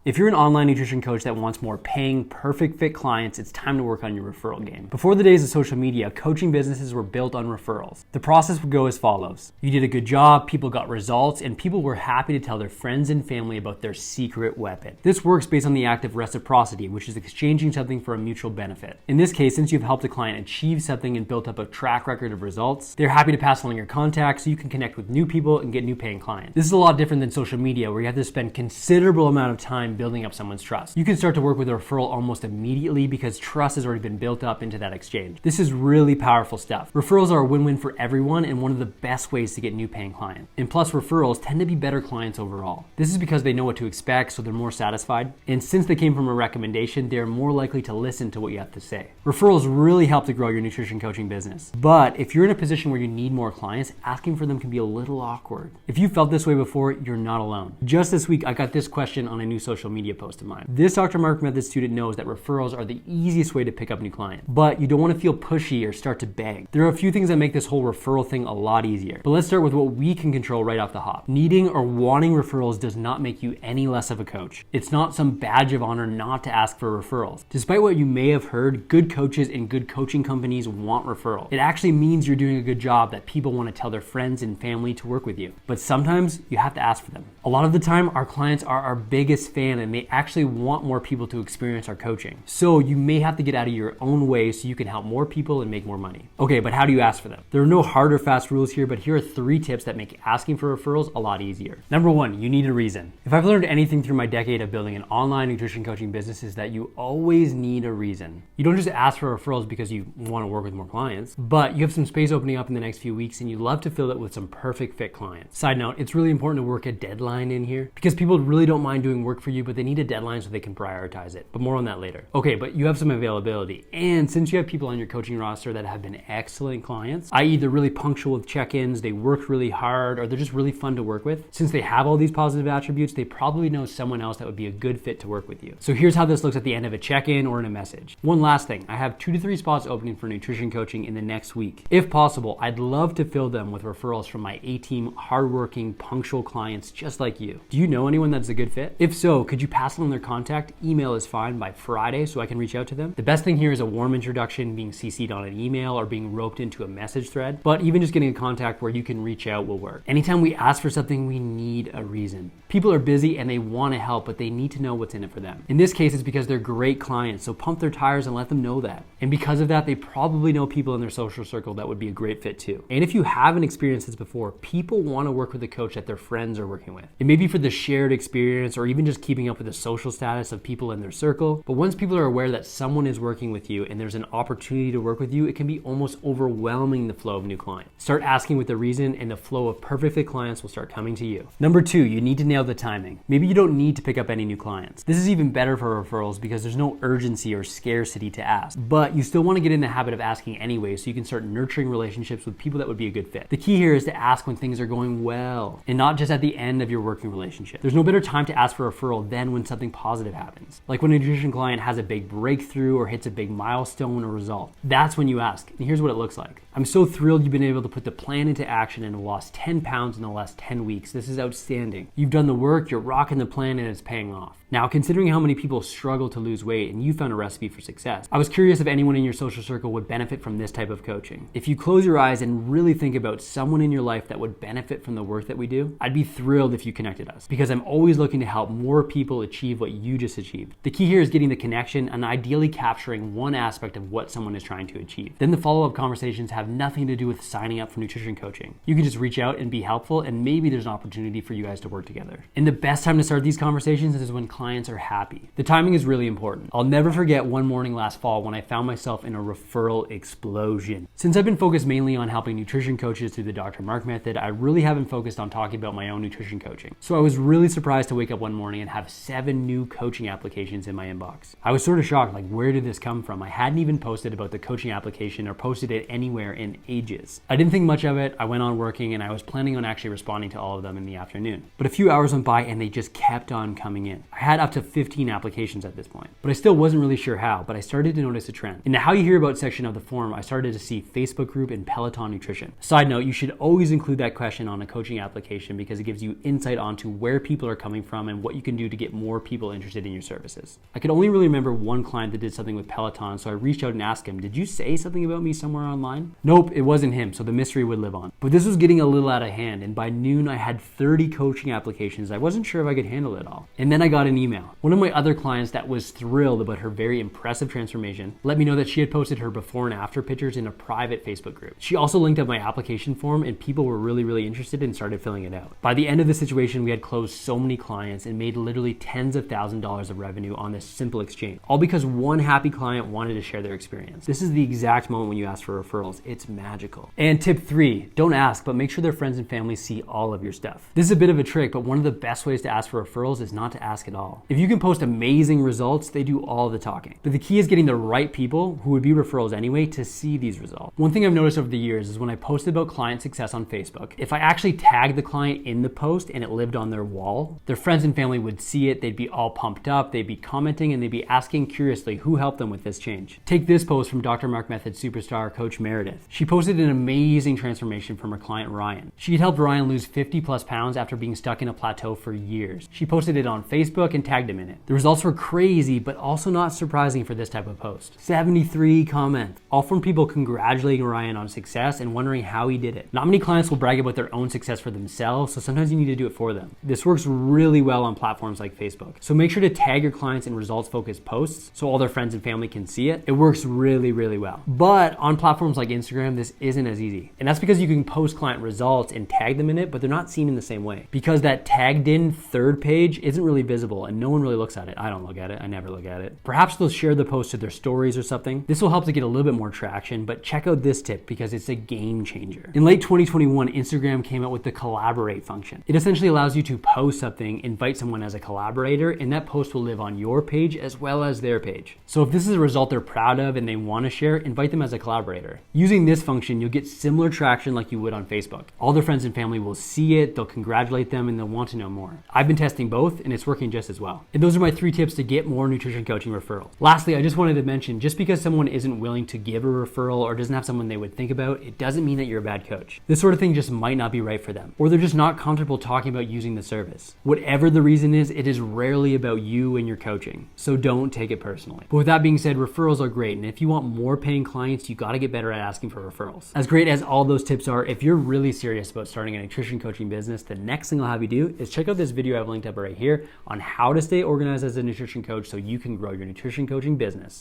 If you're an online nutrition coach that wants more paying, perfect fit clients, it's time to work on your referral game. Before the days of social media, coaching businesses were built on referrals. The process would go as follows. You did a good job, people got results, and people were happy to tell their friends and family about their secret weapon. This works based on the act of reciprocity, which is exchanging something for a mutual benefit. In this case, since you've helped a client achieve something and built up a track record of results, they're happy to pass along your contact so you can connect with new people and get new paying clients. This is a lot different than social media, where you have to spend considerable amount of time building up someone's trust. You can start to work with a referral almost immediately because trust has already been built up into that exchange. This is really powerful stuff. Referrals are a win-win for everyone and one of the best ways to get new paying clients. And plus, referrals tend to be better clients overall. This is because they know what to expect, so they're more satisfied. And since they came from a recommendation, they're more likely to listen to what you have to say. Referrals really help to grow your nutrition coaching business. But if you're in a position where you need more clients, asking for them can be a little awkward. If you felt this way before, you're not alone. Just this week, I got this question on a new social media post of mine. This Dr. Mark Method student knows that referrals are the easiest way to pick up new clients, but you don't want to feel pushy or start to beg. There are a few things that make this whole referral thing a lot easier, but let's start with what we can control right off the hop. Needing or wanting referrals does not make you any less of a coach. It's not some badge of honor not to ask for referrals. Despite what you may have heard, good coaches and good coaching companies want referrals. It actually means you're doing a good job, that people want to tell their friends and family to work with you. But sometimes you have to ask for them. A lot of the time, our clients are our biggest fan and they actually want more people to experience our coaching. So you may have to get out of your own way so you can help more people and make more money. Okay, but how do you ask for them? There are no hard or fast rules here, but here are 3 tips that make asking for referrals a lot easier. Number 1, you need a reason. If I've learned anything through my decade of building an online nutrition coaching business, is that you always need a reason. You don't just ask for referrals because you want to work with more clients, but you have some space opening up in the next few weeks and you'd love to fill it with some perfect fit clients. Side note, it's really important to work a deadline in here because people really don't mind doing work for you, but they need a deadline so they can prioritize it. But more on that later. Okay, but you have some availability. And since you have people on your coaching roster that have been excellent clients, i.e. they're really punctual with check-ins, they work really hard, or they're just really fun to work with, since they have all these positive attributes, they probably know someone else that would be a good fit to work with you. So here's how this looks at the end of a check-in or in a message. One last thing, I have 2 to 3 spots opening for nutrition coaching in the next week. If possible, I'd love to fill them with referrals from my A-team, hardworking, punctual clients just like you. Do you know anyone that's a good fit? If so, could you pass along their contact? Email is fine by Friday so I can reach out to them. The best thing here is a warm introduction, being CC'd on an email or being roped into a message thread, but even just getting a contact where you can reach out will work. Anytime we ask for something, we need a reason. People are busy and they want to help, but they need to know what's in it for them. In this case, it's because they're great clients, so pump their tires and let them know that. And because of that, they probably know people in their social circle that would be a great fit too. And if you haven't experienced this before, people want to work with a coach that their friends are working with. It may be for the shared experience or even just keeping up with the social status of people in their circle, but once people are aware that someone is working with you and there's an opportunity to work with you, it can be almost overwhelming the flow of new clients. Start asking with a reason and the flow of perfect fit clients will start coming to you. Number 2, you need to nail the timing. Maybe you don't need to pick up any new clients. This is even better for referrals because there's no urgency or scarcity to ask, but you still want to get in the habit of asking anyway so you can start nurturing relationships with people that would be a good fit. The key here is to ask when things are going well and not just at the end of your working relationship. There's no better time to ask for a referral than when something positive happens. Like when a nutrition client has a big breakthrough or hits a big milestone or result. That's when you ask. And here's what it looks like. I'm so thrilled you've been able to put the plan into action and have lost 10 pounds in the last 10 weeks. This is outstanding. You've done the work, you're rocking the plan, and it's paying off. Now, considering how many people struggle to lose weight and you found a recipe for success, I was curious if anyone in your social circle would benefit from this type of coaching. If you close your eyes and really think about someone in your life that would benefit from the work that we do, I'd be thrilled if you connected us because I'm always looking to help more people achieve what you just achieved. The key here is getting the connection and ideally capturing one aspect of what someone is trying to achieve. Then the follow-up conversations have nothing to do with signing up for nutrition coaching. You can just reach out and be helpful, and maybe there's an opportunity for you guys to work together. And the best time to start these conversations is when clients are happy. The timing is really important. I'll never forget one morning last fall when I found myself in a referral explosion. Since I've been focused mainly on helping nutrition coaches through the Dr. Mark Method, I really haven't focused on talking about my own nutrition coaching. So I was really surprised to wake up one morning and have 7 new coaching applications in my inbox. I was sort of shocked, like, where did this come from? I hadn't even posted about the coaching application or posted it anywhere in ages. I didn't think much of it. I went on working and I was planning on actually responding to all of them in the afternoon. But a few hours hours went by and they just kept on coming in. I had up to 15 applications at this point, but I still wasn't really sure how, but I started to notice a trend. In the how you hear about section of the forum, I started to see Facebook group and Peloton nutrition. Side note, you should always include that question on a coaching application because it gives you insight onto where people are coming from and what you can do to get more people interested in your services. I could only really remember one client that did something with Peloton, so I reached out and asked him, did you say something about me somewhere online? Nope, it wasn't him, so the mystery would live on. But this was getting a little out of hand, and by noon I had 30 coaching applications. I wasn't sure if I could handle it all. And then I got an email. One of my other clients that was thrilled about her very impressive transformation let me know that she had posted her before and after pictures in a private Facebook group. She also linked up my application form and people were really interested and started filling it out. By the end of the situation, we had closed so many clients and made literally tens of thousands of dollars of revenue on this simple exchange, all because one happy client wanted to share their experience. This is the exact moment when you ask for referrals. It's magical. And tip 3, don't ask, but make sure their friends and family see all of your stuff. This is a bit of a trick, but one of the best ways to ask for referrals is not to ask at all. If you can post amazing results, they do all the talking. But the key is getting the right people, who would be referrals anyway, to see these results. One thing I've noticed over the years is when I posted about client success on Facebook, if I actually tagged the client in the post and it lived on their wall, their friends and family would see it, they'd be all pumped up, they'd be commenting, and they'd be asking curiously who helped them with this change. Take this post from Dr. Mark Method superstar coach Meredith. She posted an amazing transformation from her client Ryan. She had helped Ryan lose 50 plus pounds after being stuck in a plateau for years. She posted it on Facebook and tagged him in it. The results were crazy, but also not surprising for this type of post. 73 comments, all from people congratulating Ryan on success and wondering how he did it. Not many clients will brag about their own success for themselves, so sometimes you need to do it for them. This works really well on platforms like Facebook. So make sure to tag your clients in results-focused posts so all their friends and family can see it. It works really well. But on platforms like Instagram, this isn't as easy. And that's because you can post client results and tag them in it, but they're not seen in the same way. Because that tagged in third page isn't really visible and no one really looks at it. I don't look at it. I never look at it. Perhaps they'll share the post to their stories or something. This will help to get a little bit more traction, but check out this tip because it's a game changer. In late 2021, Instagram came out with the collaborate function. It essentially allows you to post something, invite someone as a collaborator, and that post will live on your page as well as their page. So if this is a result they're proud of and they want to share, invite them as a collaborator. Using this function, you'll get similar traction like you would on Facebook. All their friends and family will see it, they'll congratulate them, and they'll want to know more. I've been testing both and it's working just as well. And those are my 3 tips to get more nutrition coaching referrals. Lastly, I just wanted to mention, just because someone isn't willing to give a referral or doesn't have someone they would think about, it doesn't mean that you're a bad coach. This sort of thing just might not be right for them, or they're just not comfortable talking about using the service. Whatever the reason is, it is rarely about you and your coaching, so don't take it personally. But with that being said, referrals are great, and if you want more paying clients, you gotta get better at asking for referrals. As great as all those tips are, if you're really serious about starting a nutrition coaching business, the next thing I'll have you do is check out this video I've linked up right here on how to stay organized as a nutrition coach so you can grow your nutrition coaching business.